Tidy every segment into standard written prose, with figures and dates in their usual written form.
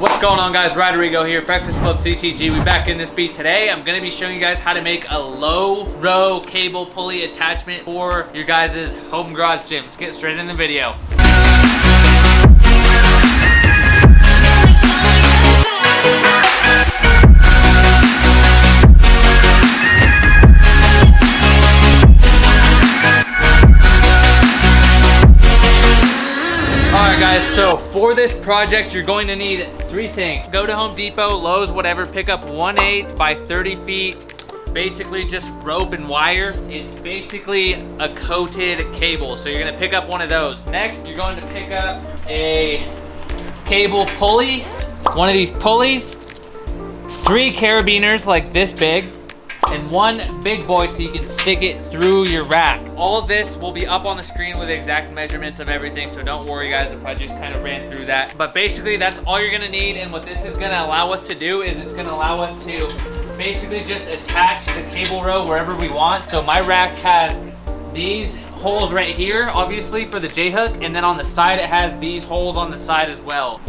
What's going on, guys? Rodrigo here, Breakfast Club CTG. We back in this beat today. I'm gonna be showing you guys how to make a low row cable pulley attachment for your guys' home garage gym. Let's get straight in the video. Alright guys, so for this project, you're going to need three things. Go to Home Depot, Lowe's, whatever, pick up 1/8 by 30 feet, basically just rope and wire. It's basically a coated cable, so you're gonna pick up one of those. Next, you're going to pick up a cable pulley, one of these pulleys, 3 carabiners like this big, and 1 big boy so you can stick it through your rack. All of this will be up on the screen with exact measurements of everything, so don't worry guys if I just kind of ran through that. But basically that's all you're gonna need, and what this is gonna allow us to do is it's gonna allow us to basically just attach the cable row wherever we want. So my rack has these holes right here, obviously for the J-hook, and then on the side it has these holes on the side as well.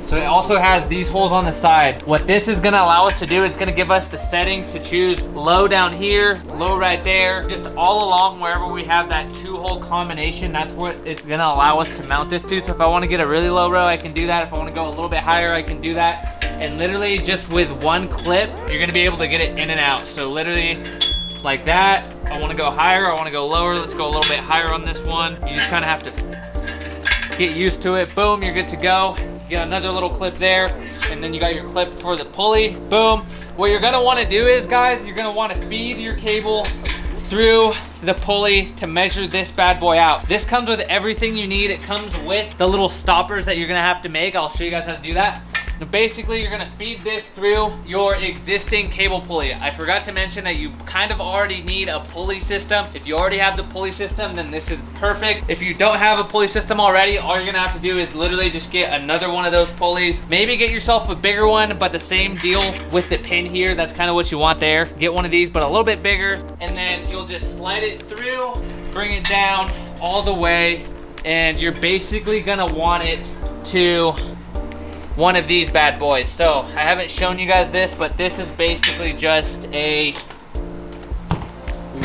So it also has these holes on the side. What this is gonna allow us to do is gonna give us the setting to choose low down here, low right there, just all along wherever we have that 2-hole combination. That's what it's gonna allow us to mount this to. So if I wanna get a really low row, I can do that. If I wanna go a little bit higher, I can do that. And literally just with one clip, you're gonna be able to get it in and out. So literally like that. I wanna go higher, I wanna go lower. Let's go a little bit higher on this one. You just kinda have to get used to it. Boom, you're good to go. Get another little clip there, and then you got your clip for the pulley. Boom. What you're gonna wanna do is, guys, you're gonna wanna feed your cable through the pulley to measure this bad boy out. This comes with everything you need. It comes with the little stoppers that you're gonna have to make. I'll show you guys how to do that. But basically, you're gonna feed this through your existing cable pulley. I forgot to mention that you kind of already need a pulley system. If you already have the pulley system, then this is perfect. If you don't have a pulley system already, all you're gonna have to do is literally just get another one of those pulleys. Maybe get yourself a bigger one, but the same deal with the pin here. That's kind of what you want there. Get one of these, but a little bit bigger, and then you'll just slide it through, bring it down all the way, and you're basically gonna want it to one of these bad boys. So I haven't shown you guys this, but this is basically just a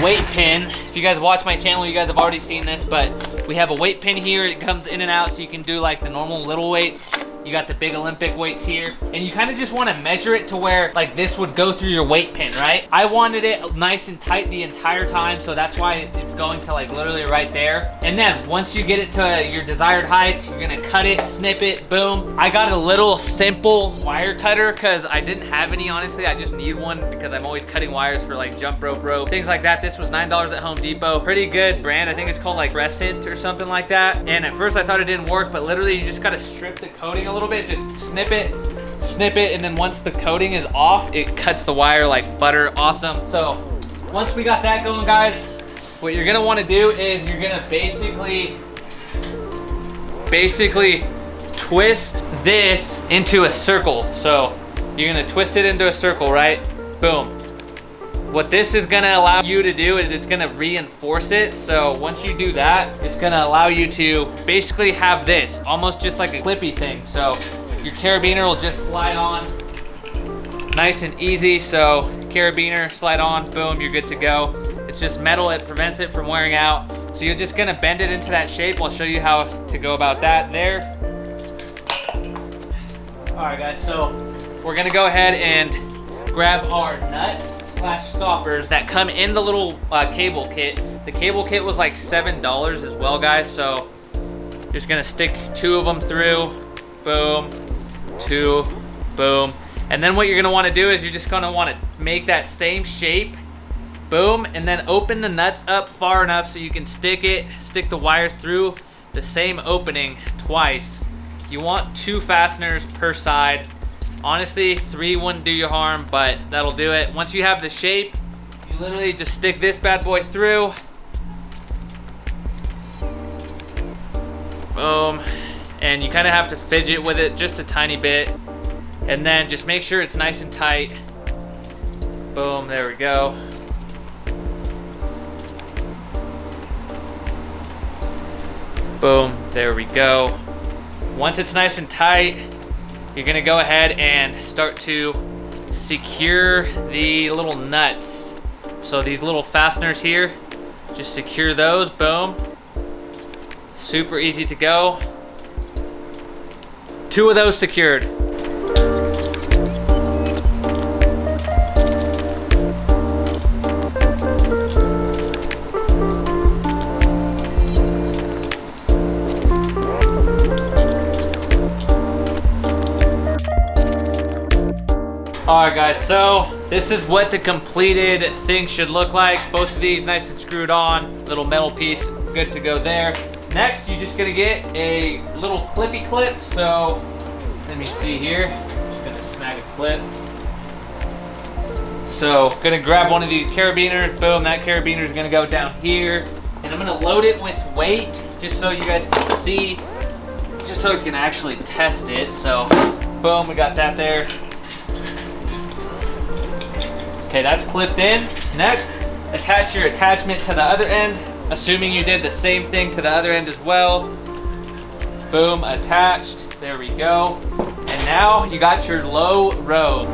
weight pin. If you guys watch my channel, you guys have already seen this, but we have a weight pin here. It comes in and out, so you can do like the normal little weights. You got the big Olympic weights here, and you kind of just want to measure it to where like this would go through your weight pin, right? I wanted it nice and tight the entire time, so that's why it's going to like literally right there. And then once you get it to your desired height, you're gonna cut it, snip it, boom. I got a little simple wire cutter because I didn't have any, honestly. I just need one because I'm always cutting wires for like jump rope, things like that. This was $9 at Home Depot. Pretty good brand. I think it's called like Crescent or something like that. And at first I thought it didn't work, but literally you just gotta strip the coating a little bit, just snip it, and then once the coating is off, it cuts the wire like butter. Awesome. So once we got that going, guys, what you're gonna want to do is you're gonna basically twist this into a circle. So you're gonna twist it into a circle, right? Boom. What this is gonna allow you to do is it's gonna reinforce it. So once you do that, it's gonna allow you to basically have this, almost just like a clippy thing. So your carabiner will just slide on nice and easy. So carabiner, slide on, boom, you're good to go. It's just metal, it prevents it from wearing out. So you're just gonna bend it into that shape. I'll show you how to go about that there. All right guys, so we're gonna go ahead and grab our nuts / stoppers that come in the little cable kit. The cable kit was like $7 as well, guys. So just gonna stick 2 of them through, boom, 2, boom. And then what you're gonna wanna do is you're just gonna wanna make that same shape, boom, and then open the nuts up far enough so you can stick the wire through the same opening twice. You want 2 fasteners per side. Honestly, 3 wouldn't do you harm, but that'll do it. Once you have the shape, you literally just stick this bad boy through. Boom. And you kind of have to fidget with it just a tiny bit. And then just make sure it's nice and tight. Boom, there we go. Boom, there we go. Once it's nice and tight, you're gonna go ahead and start to secure the little nuts. So these little fasteners here, just secure those, boom. Super easy to go. 2 of those secured. All right guys, so this is what the completed thing should look like. Both of these nice and screwed on, little metal piece, good to go there. Next, you're just gonna get a little clippy clip. So let me see here, just gonna snag a clip. So gonna grab one of these carabiners, boom, that carabiner is gonna go down here. And I'm gonna load it with weight, just so you guys can see, just so you can actually test it. So boom, we got that there. Okay, that's clipped in. Next, attach your attachment to the other end, assuming you did the same thing to the other end as well. Boom, attached. There we go. And now you got your low row.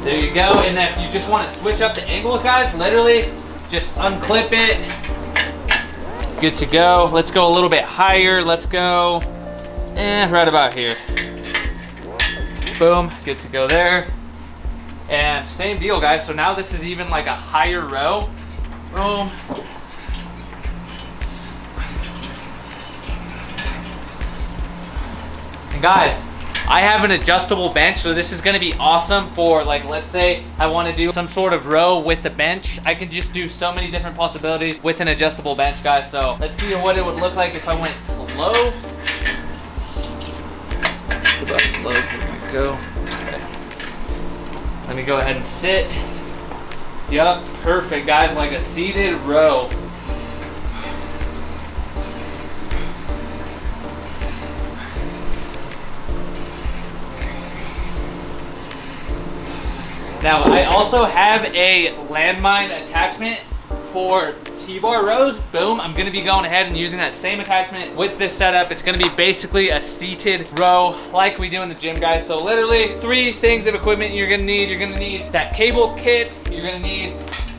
There you go. And if you just want to switch up the angle, guys, literally just unclip it. Good to go. Let's go a little bit higher. Let's go, right about here. Boom, good to go there. And same deal, guys. So now this is even like a higher row. Boom. And guys, I have an adjustable bench, so this is gonna be awesome for, like, let's say I wanna do some sort of row with the bench. I can just do so many different possibilities with an adjustable bench, guys. So let's see what it would look like if I went to low. About lows, where we go. Okay. Let me go ahead and sit. Yup, perfect, guys, like a seated row. Now, I also have a landmine attachment for T-bar rows. Boom, I'm gonna be going ahead and using that same attachment with this setup. It's gonna be basically a seated row like we do in the gym, guys. So literally 3 things of equipment you're gonna need. You're gonna need that cable kit. You're gonna need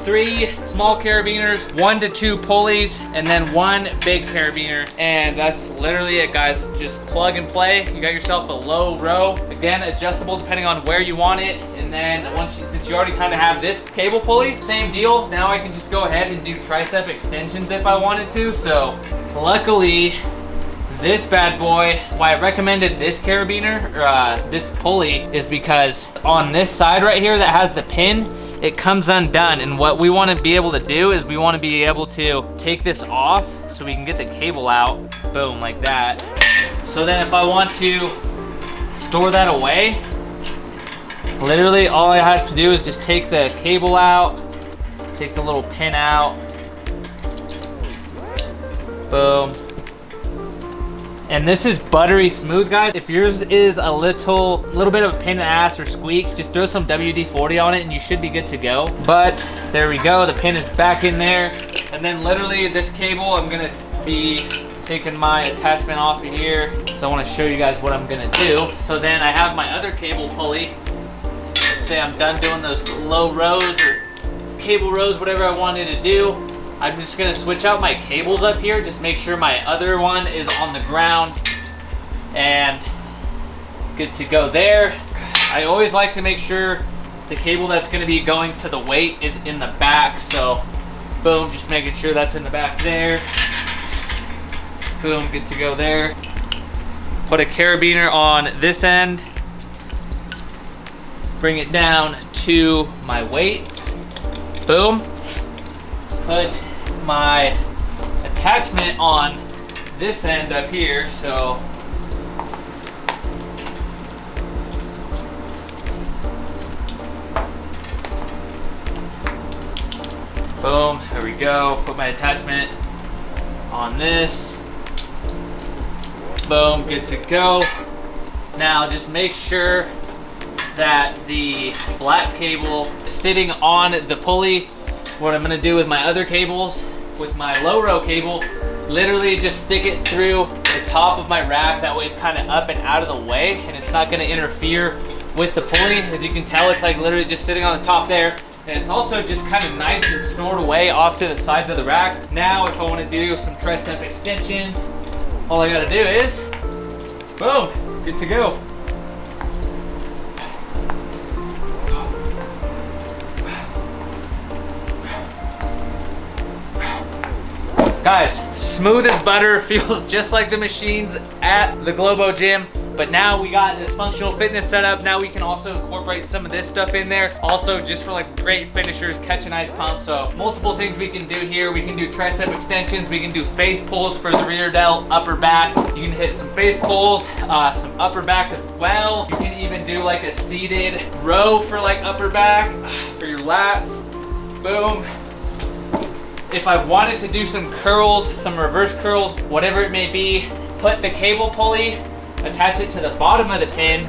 3 small carabiners, 1 to 2 pulleys, and then 1 big carabiner. And that's literally it, guys. Just plug and play. You got yourself a low row. Again, adjustable depending on where you want it. And then since you already kind of have this cable pulley, same deal. Now I can just go ahead and do tricep extensions if I wanted to. So luckily, this bad boy, why I recommended this carabiner, this pulley, is because on this side right here that has the pin, it comes undone. And what we want to be able to do is we want to be able to take this off so we can get the cable out. Boom, like that. So then if I want to store that away, literally all I have to do is just take the cable out, take the little pin out, boom. And this is buttery smooth, guys. If yours is a little bit of a pain in the ass or squeaks, just throw some WD-40 on it and you should be good to go. But there we go, the pin is back in there. And then literally this cable, I'm gonna be taking my attachment off of here. So I wanna show you guys what I'm gonna do. So then I have my other cable pulley. Let's say I'm done doing those low rows or cable rows, whatever I wanted to do. I'm just gonna switch out my cables up here, just make sure my other one is on the ground, and good to go there. I always like to make sure the cable that's gonna be going to the weight is in the back, so boom, just making sure that's in the back there. Boom, good to go there. Put a carabiner on this end, bring it down to my weights, boom. Put my attachment on this end up here, so boom, there we go. Put my attachment on this, boom, good to go. Now just make sure that the black cable is sitting on the pulley what I'm gonna do with my other cables, with my low row cable, literally just stick it through the top of my rack. That way it's kind of up and out of the way and it's not gonna interfere with the pulley. As you can tell, it's like literally just sitting on the top there. And it's also just kind of nice and stored away off to the sides of the rack. Now, if I want to do some tricep extensions, all I gotta do is, boom, good to go. Guys, smooth as butter, feels just like the machines at the Globo gym. But now we got this functional fitness setup. Now we can also incorporate some of this stuff in there. Also, just for like great finishers, catch an ice pump. So multiple things we can do here. We can do tricep extensions. We can do face pulls for the rear delt, upper back. You can hit some face pulls, some upper back as well. You can even do like a seated row for like upper back, for your lats. Boom. If I wanted to do some curls, some reverse curls, whatever it may be, put the cable pulley, attach it to the bottom of the pin,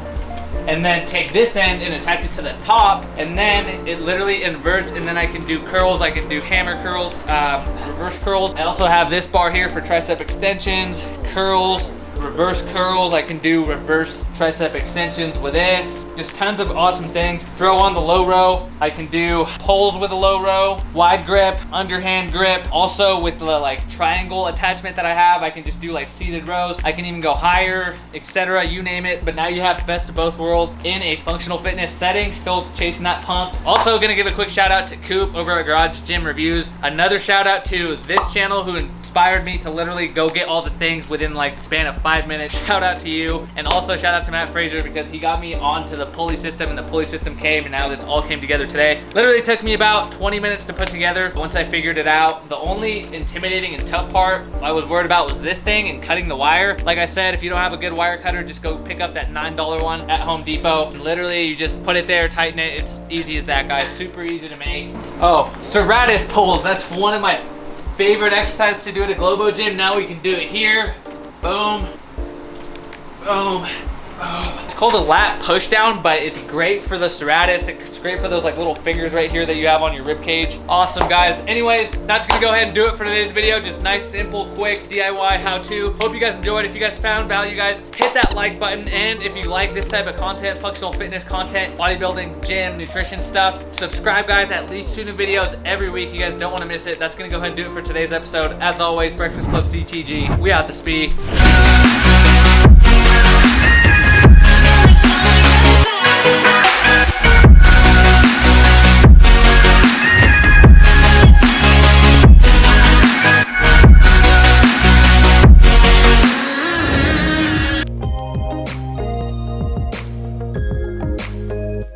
and then take this end and attach it to the top, and then it literally inverts, and then I can do curls. I can do hammer curls, reverse curls. I also have this bar here for tricep extensions, curls, reverse curls. I can do reverse tricep extensions with this. Just tons of awesome things. Throw on the low row. I can do pulls with a low row, wide grip, underhand grip. Also with the like triangle attachment that I have, I can just do like seated rows. I can even go higher, etc. You name it. But now you have the best of both worlds in a functional fitness setting, still chasing that pump. Also gonna give a quick shout out to Coop over at Garage Gym Reviews. Another shout out to this channel who inspired me to literally go get all the things within like the span of 5 minutes. Shout out to you. And also shout out to Matt Frazier because he got me onto the pulley system, and the pulley system came, and now this all came together today. Literally took me about 20 minutes to put together. Once I figured it out, the only intimidating and tough part I was worried about was this thing and cutting the wire. Like I said, if you don't have a good wire cutter, just go pick up that $9 one at Home Depot. And literally you just put it there, tighten it. It's easy as that, guys. Super easy to make. Oh, serratus pulls. That's one of my favorite exercises to do at a Globo gym. Now we can do it here. Boom. Boom. It's called a lat push down, but it's great for the serratus. It's great for those like little fingers right here that you have on your rib cage. Awesome, guys. Anyways, that's gonna go ahead and do it for today's video. Just nice, simple, quick DIY how-to. Hope you guys enjoyed. If you guys found value, guys, hit that like button. And if you like this type of content, functional fitness content, bodybuilding, gym, nutrition stuff, subscribe, guys. At least 2 new videos every week. You guys don't want to miss it. That's gonna go ahead and do it for today's episode. As always, Breakfast Club CTG. We out the speed. Bye.